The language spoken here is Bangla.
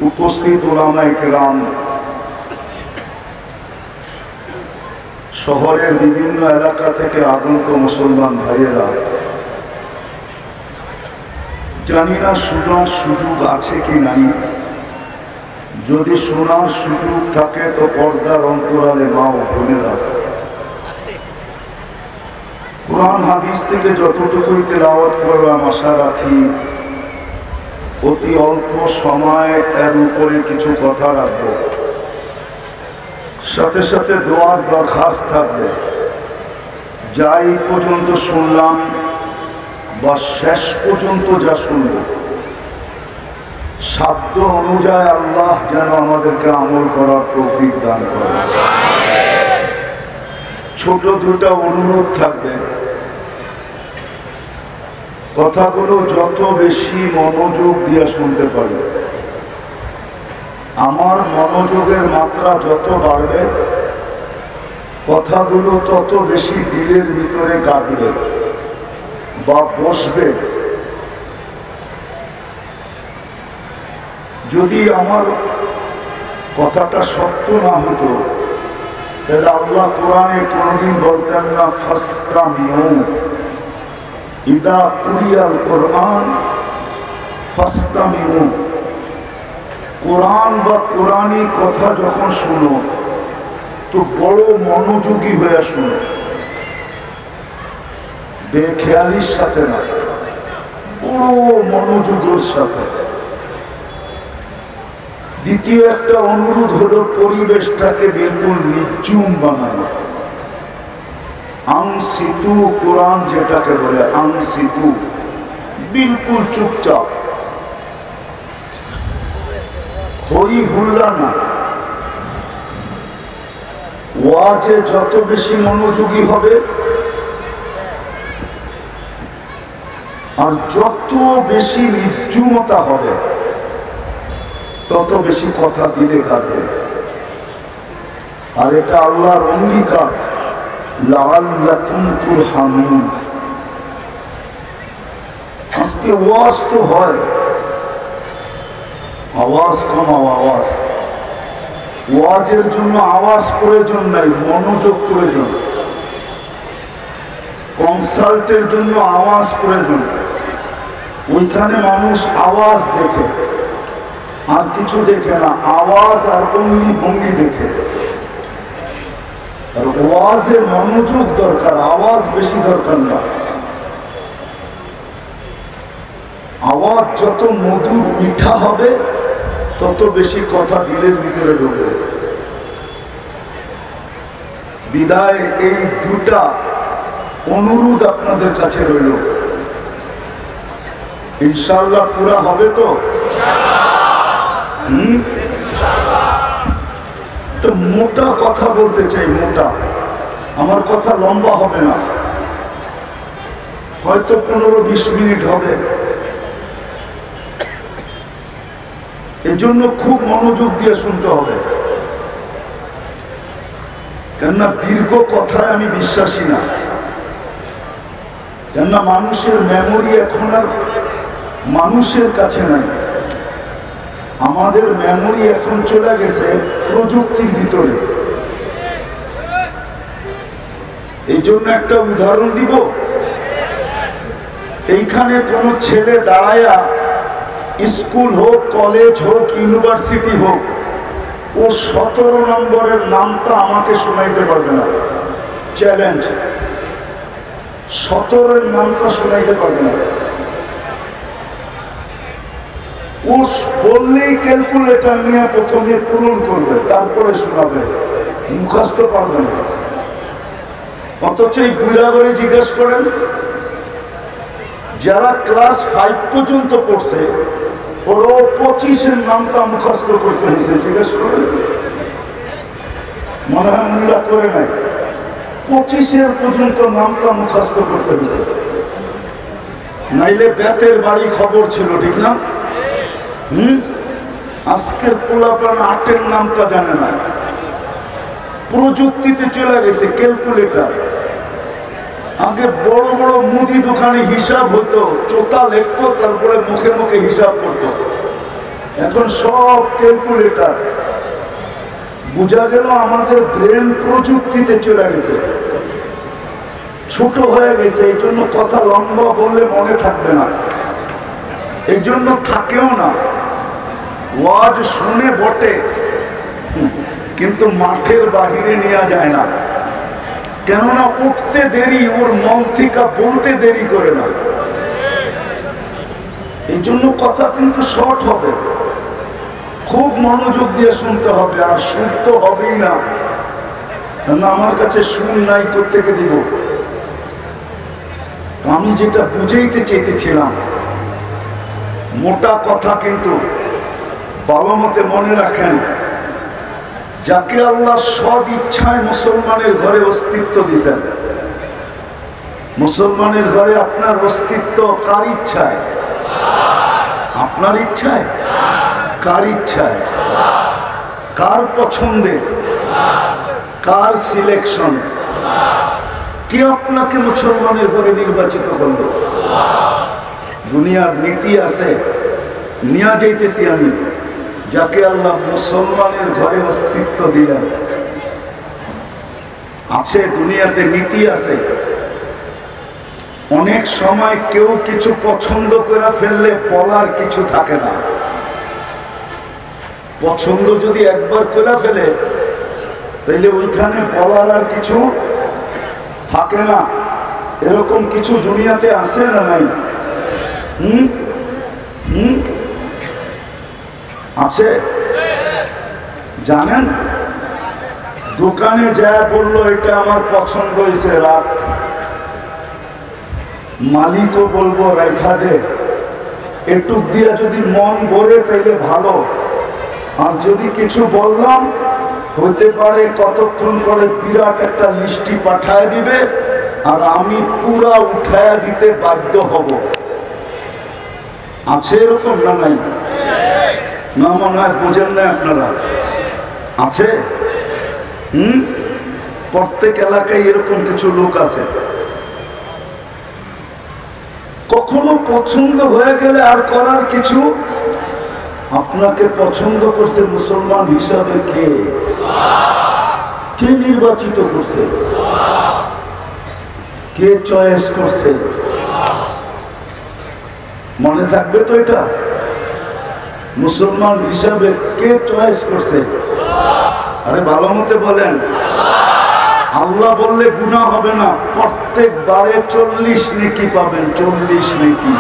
উপস্থিত উলামায়ে কেরাম, শহরের বিভিন্ন এলাকা থেকে আগত মুসলমান ভাইয়েরা, জানি না শোনার সুযোগ আছে কি নাই। যদি শোনার সুযোগ থাকে তো পর্দার অন্তরালে মা ও বোনেরা, কোরআন হাদিস থেকে যতটুকুই তেলাওয়াত করলাম, আশা রাখি অতি অল্প সময় এর উপরে কিছু কথা রাখব। সাথে সাথে দোয়ার দরখাস্ত থাকবে। যা এই পর্যন্ত শুনলাম বা শেষ পর্যন্ত যা শুনব, সাধ্য অনুযায়ী আল্লাহ যেন আমাদেরকে আমল করার তৌফিক দান করে। ছোট দুটা অনুরোধ থাকবে। কথাগুলো যত বেশি মনোযোগ দিয়ে শুনতে পারবে, আমার মনোযোগের মাত্রা যত বাড়বে, কথাগুলো তত বেশি দিলের ভিতরে কাটবে বা বসবে। যদি আমার কথাটা সত্য না হতো, তাহলে আল্লাহ কোরআনে কোনদিন বলতেন না ফাসতামিউ ইদা কুরিয়াল কোরআন ফাসতামিউ। কোরআন বা কোরআনী কথা যখন শুনো তো বড় মনোযোগী হয়ে শুনো, বেখেয়ালির সাথে না, বড় মনোযোগের সাথে। দ্বিতীয় একটা অনুরোধ হলো পরিবেশটাকে বিলকুল নির্জুম বানানো। আনসিতু, কোরআন যেটাকে বলে আনসিতু, বিলকুল চুপচাপ, হই হুল্লা না। ওয়াজে যত বেশি মনোযোগী হবে আর যত বেশি নির্জুমতা হবে, তত বেশি কথা দিলে কাটবে। আর এটা আল্লাহর অঙ্গীকার, লাআল্লাকুম তুরহামুন। আজকে ওয়াজ তো হয়, আওয়াজ কমাও, আওয়াজ। ওয়াজের জন্য আওয়াজ প্রয়োজন নাই, মনোযোগ প্রয়োজন। কনসার্টের জন্য আওয়াজ প্রয়োজন। ওইখানে মানুষ আওয়াজ দেখে, আর কিছু দেখে না, আওয়াজ আর অঙ্গি ভঙ্গি দেখে। আর ওয়াজে মনোযোগ দরকার, আওয়াজ বেশি দরকার না। আওয়াজ যত মধুর মিঠা হবে, তত বেশি কথা দিলের ভিতরে ঢুকবে। বিদায় এই দুটা অনুরোধ আপনাদের কাছে রইল। ইনশাআল্লাহ পুরা হবে তো? একটা মোটা কথা বলতে চাই, মোটা। আমার কথা লম্বা হবে না, হয়তো 15-20 মিনিট হবে। এজন্য খুব মনোযোগ দিয়ে শুনতে হবে, কেননা দীর্ঘ কথায় আমি বিশ্বাসী না। কেননা মানুষের মেমোরি এখন আর মানুষের কাছে নাই। আমাদের মেমোরি এখন চলে গেছে প্রযুক্তির ভিতরে। এই জন্য একটা উদাহরণ দিব। এইখানে কোনো ছেলে দাঁড়ায়া, স্কুল হোক, কলেজ হোক, ইউনিভার্সিটি হোক, ও 17 নম্বরের নামটা আমাকে শোনাইতে পারবে না। চ্যালেঞ্জ, 17-এর নামটা শোনাইতে পারবে না। ও বললেই ক্যালকুলেটর নিয়ে প্রথমে পূরণ করবে, তারপরে শোনাবে, মুখস্থ পারবে না। অথচ এই বুড়া করে জিজ্ঞেস করেন, যারা ক্লাস 5 পর্যন্ত পড়ছে, ওরা 25-এর নামটা মুখস্থ করতে হয়েছে। জিজ্ঞেস করেন, মনে হয় মূল্যা করে নাই। 25-এর পর্যন্ত নামটা মুখস্থ করতে হয়েছে, নাইলে ব্যাতের বাড়ি খবর ছিল, ঠিক না? আজকের পোলাপান 8-এর নামটা জানে না। প্রযুক্তিতে চলে গেছে ক্যালকুলেটর। আগে বড় বড় মুদি দোকানে হিসাব হতো, চোতা লিখতো, তারপরে মুখে মুখে হিসাব করতো। এখন সব ক্যালকুলেটর। বোঝা গেল আমাদের ব্রেন প্রযুক্তিতে চলে গেছে, ছোট হয়ে গেছে। এই জন্য কথা লম্বা বললে মনে থাকবে না, এই জন্য থাকেও না। ওয়াজ শুনে বটে, কিন্তু মাঠের বাহিরে নেওয়া যায় না। কেননা উঠতে দেরি, ওর মন থেকে বলতে দেরি করে না। এই জন্য কথা কিন্তু শর্ট হবে, খুব মনোযোগ দিয়ে শুনতে হবে। আর সুর তো হবেই না, আমার কাছে সুর নাই কোত্থেকে দিব। আমি যেটা বুঝাইতে চেয়েছিলাম, মোটা কথা কিন্তু ভালো মতে মনে রাখেন, যাকে আল্লাহ সদ ইচ্ছায় মুসলমানের ঘরে অস্তিত্ব দিয়েছেন, মুসলমানের ঘরে আপনার অস্তিত্ব কার ইচ্ছায়? আপনার ইচ্ছায়? কার ইচ্ছায়? কার পছন্দে? Car selection? কে আপনাকে মুসলমানের ঘরে নির্বাচিত করলো? দুনিয়ার নীতি আছে, নিয়ে যাইতেছি আমি। যাকে আল্লাহ মুসলমানের ঘরে অস্তিত্ব দিলেন, আছে দুনিয়াতে নীতি আছে। অনেক সময় কেউ কিছু পছন্দ করে ফেললে বলার কিছু থাকে না। পছন্দ যদি একবার করে ফেলে তাইলে ওইখানে বলার আর কিছু থাকে না। এরকম কিছু দুনিয়াতে আছে না নাই? আছে। জানেন, দোকানে যা বললো এটা আমার পছন্দ হয়েছে, রাখ। মালিকও বলবো রেখা দে, এটুক দিয়া যদি মন ভরে তাইলে ভালো। আর যদি কিছু বললাম, হতে পারে কতক্ষণ করে বিরাট একটা লিস্টি পাঠায় দিবে, আর আমি পুরা উঠায়া দিতে বাধ্য হব। আছে এরকম না নাই? না মনে হয় বোঝেন না আপনারা। আছে। প্রত্যেক এলাকায় এরকম কিছু লোক আছে। কখনো পছন্দ হয়ে গেলে আর করার কিছু। আপনাকে পছন্দ করছে মুসলমান হিসাবে কে? কে নির্বাচিত করছে? কে চয়েস করছে? মনে থাকবে তো এটা? মুসলমান হিসাবে কে চয়েস করছে? আরে ভালো মতে বলেন। আল্লাহ বললে গুনাহ হবে না, প্রত্যেকবারে 40 নেকি পাবেন। 40 নেকি।